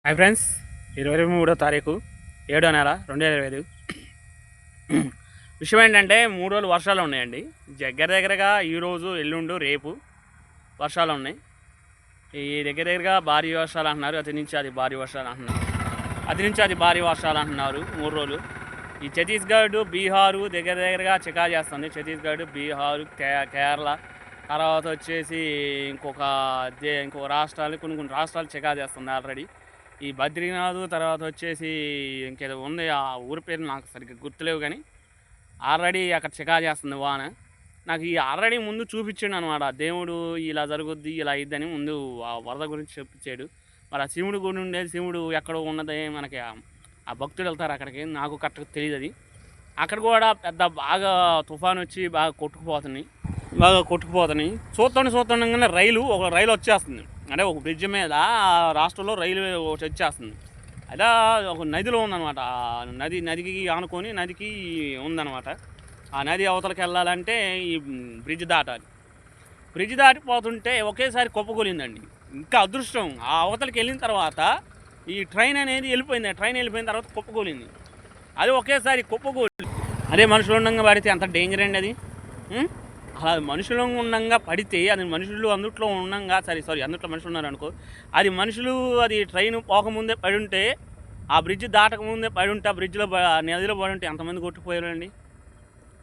Hi friends, 23వ తారీఖు 7వ నెల 2025. విషయం ఏంటంటే 3 రోజులు వర్షాలు ఉన్నాయండి. దగ్గరగా ఈరోజు ఎల్లుండు రేపు వర్షాలు ఉన్నాయి. ఈ దగ్గరగా భారీ వర్షాలు అంటున్నారు, అతి నుంచి అది భారీ వర్షాలు అంటున్నారు, అతి నుంచి అది భారీ వర్షాలు అంటున్నారు 3 రోజులు. ఈ ఛత్తీస్గఢ్, బీహారు దగ్గరగా చికా చేస్తుంది. ఛత్తీస్గఢ్, బీహారు, కేరళ, తర్వాత వచ్చేసి ఇంకో రాష్ట్రాలు, కొన్ని రాష్ట్రాలు చికా చేస్తుంది ఆల్రెడీ. ఈ బద్రీనాథ్, తర్వాత వచ్చేసి ఇంకేదో ఉంది, ఆ ఊరి పేరు నాకు సరిగ్గా గుర్తులేవు, కానీ ఆల్రెడీ అక్కడ చికా చేస్తుంది వాన. నాకు ఈ ఆల్రెడీ ముందు చూపించాడు అనమాట, దేవుడు ఇలా జరుగుద్ది, ఇలా అయిద్దని ముందు ఆ వరద గురించి చూపించాడు. మరి ఆ శివుడు గుడి ఉండేది, శివుడు ఎక్కడో ఉన్నది, మనకి ఆ భక్తులు వెళ్తారు అక్కడికి, నాకు కరెక్ట్గా తెలియదు అది. అక్కడ కూడా బాగా తుఫాన్ వచ్చి బాగా కొట్టుకుపోతున్నాయి. చూస్తుండగానే ఒక రైలు వచ్చేస్తుంది. అంటే ఒక బ్రిడ్జ్ మీద రాష్ట్రంలో రైలు ఒకటి వచ్చేస్తుంది. అలా ఒక నదిలో ఉందన్నమాట. నదికి ఆనుకొని నదికి ఉందన్నమాట. ఆ నది అవతలకి వెళ్ళాలంటే ఈ బ్రిడ్జ్ దాటాలి. బ్రిడ్జ్ దాటిపోతుంటే ఒకేసారి కుప్పకూలిందండి. ఇంకా అదృష్టం, ఆ అవతలకి వెళ్ళిన తర్వాత ఈ ట్రైన్ అనేది వెళ్ళిపోయింది. ట్రైన్ వెళ్ళిపోయిన తర్వాత కుప్పకూలింది. అది ఒకేసారి కుప్పకూలి, అదే మనుషులు ఉండగా పడితే అంత డేంజర్ అండి అది. అలా మనుషులు ఉండగా పడితే, అది మనుషులు అందుట్లో ఉండగా అందుట్లో మనుషులు ఉన్నారు అనుకో, అది మనుషులు, అది ట్రైన్ పోకముందే పడి ఉంటే, ఆ బ్రిడ్జ్ దాటకముందే పడి ఉంటే, ఆ బ్రిడ్జ్లో నదిలో పడి ఉంటే ఎంతమంది కొట్టుకుపోయారండి.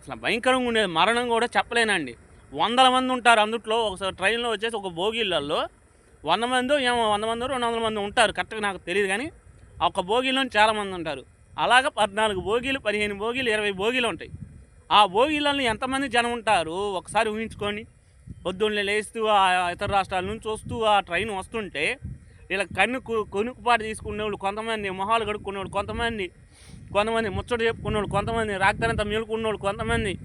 అసలు భయంకరంగా ఉండేది. మరణం కూడా చెప్పలేనండి. 100 మంది ఉంటారు అందుట్లో. ఒకసారి ట్రైన్లో వచ్చేసి ఒక బోగీళ్ళల్లో 100 మందో 200 మంది ఉంటారు, కరెక్ట్గా నాకు తెలియదు, కానీ ఆ ఒక్క బోగీలో చాలామంది ఉంటారు. అలాగ 14 బోగీలు, 15 బోగీలు, 20 బోగీలు ఉంటాయి. ఆ బోగీలలో ఎంతమంది జనం ఉంటారు ఒకసారి ఊహించుకొని. పొద్దున్నే లేస్తూ ఆ ఇతర రాష్ట్రాల నుంచి వస్తూ ఆ ట్రైన్ వస్తుంటే, ఇలా కొనుక్కుపాటు తీసుకునేవాళ్ళు కొంతమంది, మొహాలు కడుక్కునేవాళ్ళు కొంతమంది ముచ్చట చెప్పుకునేవాళ్ళు కొంతమంది, రాక్తారంతా మేలుకునేవాళ్ళు కొంతమంది.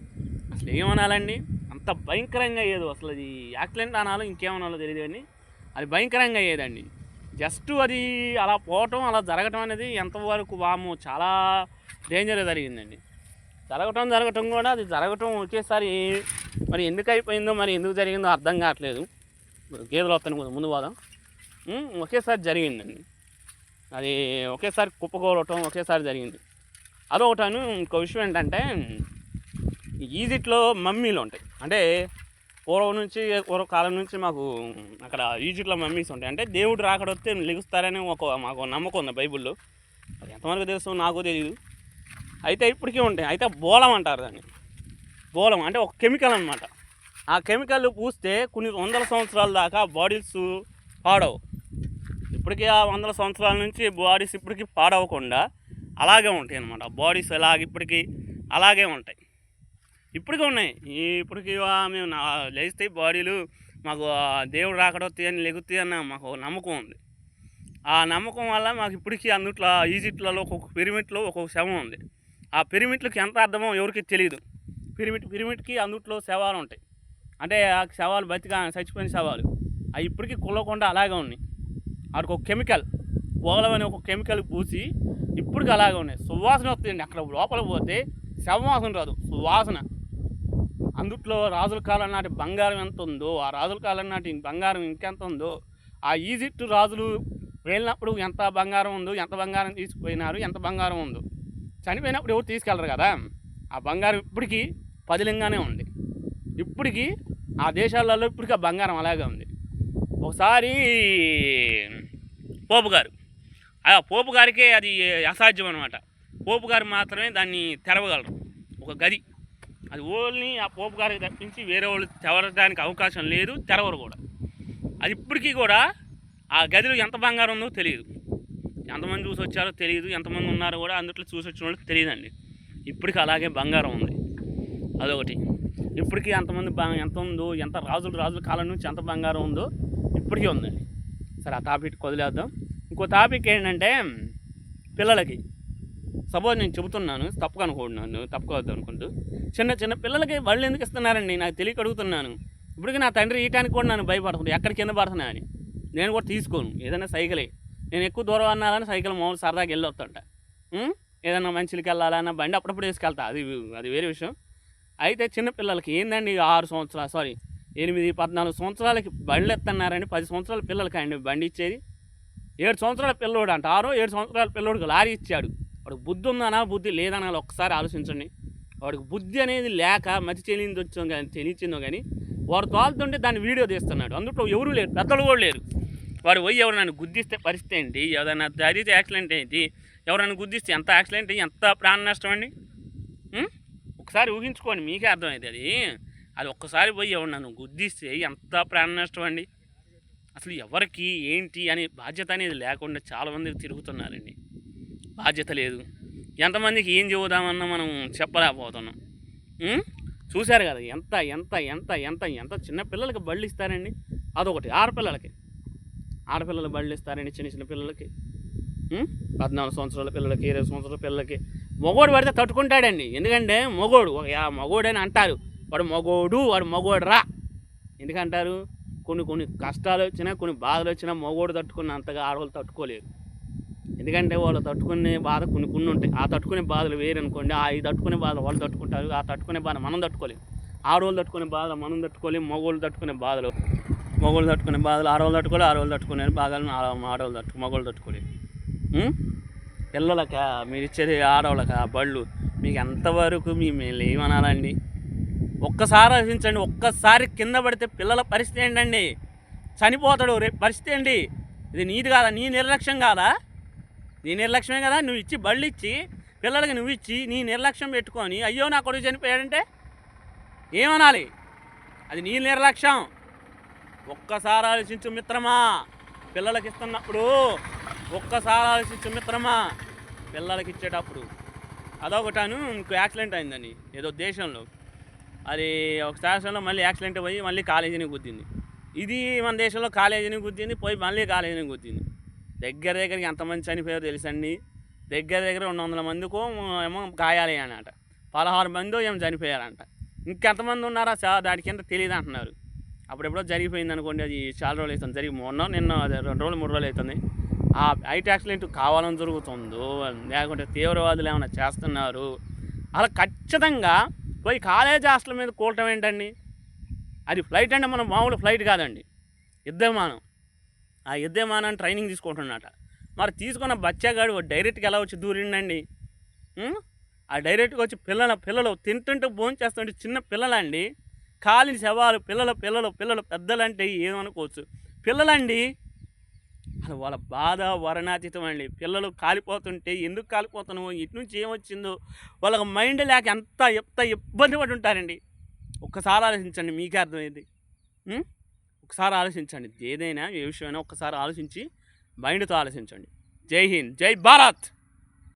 అసలు ఏమనాలండి, అంత భయంకరంగా అయ్యేది. అసలు అది యాక్సిడెంట్ అనాలో ఇంకేమనాలో తెలియదు, కానీ అది భయంకరంగా అయ్యేదండి. జస్ట్ అది అలా పోవటం, అలా జరగటం అనేది ఎంతవరకు వాము చాలా డేంజర్గా జరిగిందండి. జరగటం కూడా, అది జరగటం ఒకేసారి మరి ఎందుకు అయిపోయిందో, మరి ఎందుకు జరిగిందో అర్థం కావట్లేదు. గేదెలు వస్తాను కదా ముందు వాదం, ఒకేసారి జరిగిందండి. అది ఒకేసారి కుప్పకూలటం ఒకేసారి జరిగింది. అదొకటాను. ఇంకో విషయం ఏంటంటే, ఈజిప్ట్లో మమ్మీలు ఉంటాయి. అంటే పూర్వకాలం నుంచి మాకు అక్కడ ఈజిప్ట్లో మమ్మీస్ ఉంటాయి. అంటే దేవుడు రాకడొస్తే లెగుస్తారని మాకు నమ్మకం ఉంది బైబిల్లో. అది ఎంతవరకు తెలుసు నాకు తెలియదు. అయితే ఇప్పటికీ ఉంటాయి. అయితే బోలం అంటారు దాన్ని. బోలం అంటే ఒక కెమికల్ అనమాట. ఆ కెమికల్ పూస్తే కొన్ని 100 సంవత్సరాల దాకా బాడీస్ పాడవు. ఇప్పటికీ ఆ 100 సంవత్సరాల నుంచి బాడీస్ ఇప్పటికీ పాడవకుండా అలాగే ఉంటాయి అన్నమాట. బాడీస్ ఇప్పటికీ అలాగే ఉంటాయి. ఇప్పటికీ ఉన్నాయి. ఇప్పటికీ మేము లేస్తాయి బాడీలు, మాకు దేవుడు రాకడొస్తాయి అని లెగుతాయి అన్న మాకు నమ్మకం ఉంది. ఆ నమ్మకం వల్ల మాకు ఇప్పటికీ అందుట్లో ఈజిప్ట్లలో ఒక్కొక్క పిరమిడ్లో ఒక్కొక్క శవం ఉంది. ఆ పిరమిడ్లకి ఎంత అర్థమో ఎవరికి తెలియదు. పిరమిడ్కి అందుట్లో శవాలు ఉంటాయి. అంటే ఆ శవాలు చచ్చిపోయిన శవాలు అవి ఇప్పటికీ కుల్లకుండా అలాగే ఉన్నాయి. వాడికి ఒక కెమికల్, ఓలం అనే ఒక కెమికల్ పూసి ఇప్పటికి అలాగే ఉన్నాయి. సువాసన వస్తుందండి. అక్కడ లోపల పోతే శవవాసన రాదు, సువాసన. అందుట్లో రాజుల కాలం నాటి బంగారం ఎంత ఉందో, ఆ రాజుల కాలం నాటి బంగారం ఇంకెంత ఉందో, ఆ ఈజిప్ట్ రాజులు వెళ్ళినప్పుడు ఎంత బంగారం ఉందో, ఎంత బంగారం తీసుకుపోయినారు, ఎంత బంగారం ఉందో. చనిపోయినప్పుడు ఎవరు తీసుకెళ్ళరు కదా, ఆ బంగారం ఇప్పటికీ పదిలంగానే ఉంది. ఇప్పటికీ ఆ దేశాలలో ఇప్పటికీ ఆ బంగారం అలాగే ఉంది. ఒకసారి పోపు గారికే అది అసాధ్యం అనమాట. పోపు గారు మాత్రమే దాన్ని తెరవగలరు, ఒక గది. అది ఓన్లీ ఆ పోపు గారికి తప్పించి వేరే వాళ్ళు తెరవడానికి అవకాశం లేదు, తెరవరు కూడా. అది ఇప్పటికీ కూడా ఆ గదిలో ఎంత బంగారం ఉందో తెలియదు, ఎంతమంది చూసి వచ్చారో తెలియదు, ఎంతమంది ఉన్నారో కూడా అందుట్లో చూసి వచ్చిన వాళ్ళకి తెలియదండి. ఇప్పటికీ అలాగే బంగారం ఉంది. అదొకటి. ఇప్పటికీ ఎంతమంది ఎంత ఉందో, ఎంత రాజుల కాలం నుంచి ఎంత బంగారం ఉందో ఇప్పటికీ ఉందండి. సరే, ఆ టాపిక్ వదిలేద్దాం. ఇంకో టాపిక్ ఏంటంటే, పిల్లలకి సపోజ్ నేను చెబుతున్నాను, తప్పుకోవద్దు అనుకుంటూ, చిన్న పిల్లలకి బళ్ళు ఎందుకు ఇస్తున్నారండి నాకు తెలియక అడుగుతున్నాను. ఇప్పటికీ నా తండ్రి ఈయటానికి కూడా నన్ను భయపడుతుంది, ఎక్కడ కింద పడుతున్నా అని. నేను కూడా తీసుకోను, ఏదైనా సైకిలే. నేను ఎక్కువ దూరం అన్నాలని సైకిల్ మామూలు సరదాగా వెళ్ళి వస్తుంటా. ఏదైనా మంచికి వెళ్ళాలన్న బండి అప్పుడప్పుడు వేసుకెళ్తా, అది వేరే విషయం. అయితే చిన్నపిల్లలకి ఏందండి, 8, 14 సంవత్సరాలకి బండ్లు ఎత్తన్నారండి. 10 సంవత్సరాల పిల్లలకి అండి బండి ఇచ్చేది. 7 సంవత్సరాల పిల్లోడు అంట 6-7 సంవత్సరాల పిల్లోడికి లారీ ఇచ్చాడు. వాడికి బుద్ధి ఉందనా బుద్ధి లేదనా ఒక్కసారి ఆలోచించండి. వాడికి బుద్ధి అనేది లేక మతి తెలియచిందో కానీ వాడు తోలుతుంటే దాన్ని వీడియో తీస్తున్నాడు. అందులో ఎవరు లేరు, పెద్దలు కూడా లేరు. వాడు పోయి ఎవరైనా గుద్దిస్తే పరిస్థితి ఏంటి, ఏదైనా జరిగితే యాక్సిడెంట్ ఏంటి, ఎవరైనా గుద్దిస్తే ఎంత యాక్సిడెంట్ ఎంత ప్రాణ నష్టం అండి. ఒకసారి ఊహించుకోండి, మీకే అర్థమైంది అది ఒక్కసారి పోయి ఎవరు గుద్దిస్తే ఎంత ప్రాణ నష్టం అండి. అసలు ఎవరికి ఏంటి అనే బాధ్యత అనేది లేకుండా చాలామందికి తిరుగుతున్నారండి. బాధ్యత లేదు. ఎంతమందికి ఏం చెబుదామన్నా మనం చెప్పలేకపోతున్నాం. చూశారు కదా ఎంత ఎంత ఎంత ఎంత ఎంత చిన్న పిల్లలకి బళ్ళు ఇస్తారండి. అదొకటి ఆడపిల్లలు బళ్ళు ఇస్తారండి చిన్న చిన్న పిల్లలకి. 14 సంవత్సరాల పిల్లలకి 20 సంవత్సరాల పిల్లలకి. మగోడు పడితే తట్టుకుంటాడండి. ఎందుకంటే మగోడని అంటారు. వాడు మగోడు రా ఎందుకంటారు, కొన్ని కష్టాలు వచ్చినా కొన్ని బాధలు వచ్చినా మగోడు తట్టుకున్నంతగా ఆడవాళ్ళు తట్టుకోలేరు. ఎందుకంటే వాళ్ళు తట్టుకునే బాధ కొన్ని ఉంటాయి. ఆ తట్టుకునే బాధలు వేరు అనుకోండి. ఈ తట్టుకునే బాధ వాళ్ళు తట్టుకుంటారు. ఆ తట్టుకునే బాధ మనం తట్టుకోలేము. ఆడవాళ్ళు తట్టుకునే బాధ మనం తట్టుకోలేము. మగోళ్ళు తట్టుకునే బాధలు ఆడవాళ్ళు తట్టుకోలేరు. ఆడవాళ్ళు తట్టుకునే బాధలను మగోళ్ళు తట్టుకోలేరు. పిల్లలకా మీరు ఇచ్చేది ఆడవాళ్ళకా బళ్ళు మీకు ఎంతవరకు మేము ఏమనాలండి. ఒక్కసారి ఆలోచించండి. ఒక్కసారి కింద పడితే పిల్లల పరిస్థితి ఏంటండి, చనిపోతాడు రేపు పరిస్థితి ఏంటి. ఇది నీది కాదా, నీ నిర్లక్ష్యం కాదా, నీ నిర్లక్ష్యమే కదా. నువ్వు ఇచ్చి బళ్ళు ఇచ్చి పిల్లలకి నువ్వు ఇచ్చి నీ నిర్లక్ష్యం పెట్టుకొని అయ్యో నా కొడుకు చనిపోయాడంటే ఏమనాలి. అది నీ నిర్లక్ష్యం. ఒక్కసారి ఆలోచించు మిత్రమా, పిల్లలకి ఇస్తున్నప్పుడు ఒక్కసారి ఆలోచించు మిత్రమా. పిల్లలకి ఇచ్చేటప్పుడు అదొకటాను. ఇంకో యాక్సిడెంట్ అయిందండి ఏదో దేశంలో. అది ఒక స్టేషన్లో మళ్ళీ యాక్సిడెంట్ పోయి మళ్ళీ కాలేజీని గుద్దింది. ఇది మన దేశంలో కాలేజీని గుద్దింది, పోయి మళ్ళీ కాలేజీని గుద్దింది. దగ్గరికి ఎంతమంది చనిపోయారో తెలుసండి. దగ్గర 200 మందికో ఏమో గాయాలే అన్నమాట. 16 మందో ఏమో చనిపోయారంట. ఇంకెంతమంది ఉన్నారా దానికి ఎంత తెలియదు అంటున్నారు. అప్పుడెప్పుడో జరిగిపోయింది అనుకోండి. అది చాలా రోజులు అవుతుంది జరిగి, నిన్న 2 రోజులు 3 రోజులు అవుతుంది. ఆ ఐటీ యాక్సిడెంట్ కావాలని జరుగుతుందో లేకుంటే తీవ్రవాదులు ఏమైనా చేస్తున్నారు. అలా ఖచ్చితంగా పోయి కాలేజ్ హాస్టల్ మీద కూలటం ఏంటండి. అది ఫ్లైట్ అంటే మనం మామూలు ఫ్లైట్ కాదండి, యుద్ధ విమానం. ఆ యుద్ధ విమానాన్ని ట్రైనింగ్ తీసుకుంటున్నట. మరి తీసుకున్న బచ్చాగాడు డైరెక్ట్గా ఎలా వచ్చి దూరిండండి. ఆ డైరెక్ట్గా వచ్చి పిల్లలు తింటుంటే భోంచేస్తుంటే చిన్న పిల్లలండి, కాలిన శవాలు పిల్లలు పెద్దలంటే ఏమనుకోవచ్చు. పిల్లలండి అసలు వాళ్ళ బాధ వర్ణాతీతం అండి. పిల్లలు కాలిపోతుంటే ఎందుకు కాలిపోతున్నావు, ఇటు నుంచి ఏమొచ్చిందో వాళ్ళకి మైండ్ లేక ఎంత ఇబ్బంది పడి ఉంటారండి. ఒక్కసారి ఆలోచించండి, మీకే అర్థమైంది. ఒకసారి ఆలోచించండి. ఏదైనా ఏ విషయమైనా ఒక్కసారి ఆలోచించి మైండ్తో ఆలోచించండి. జై హింద్, జై భారత్.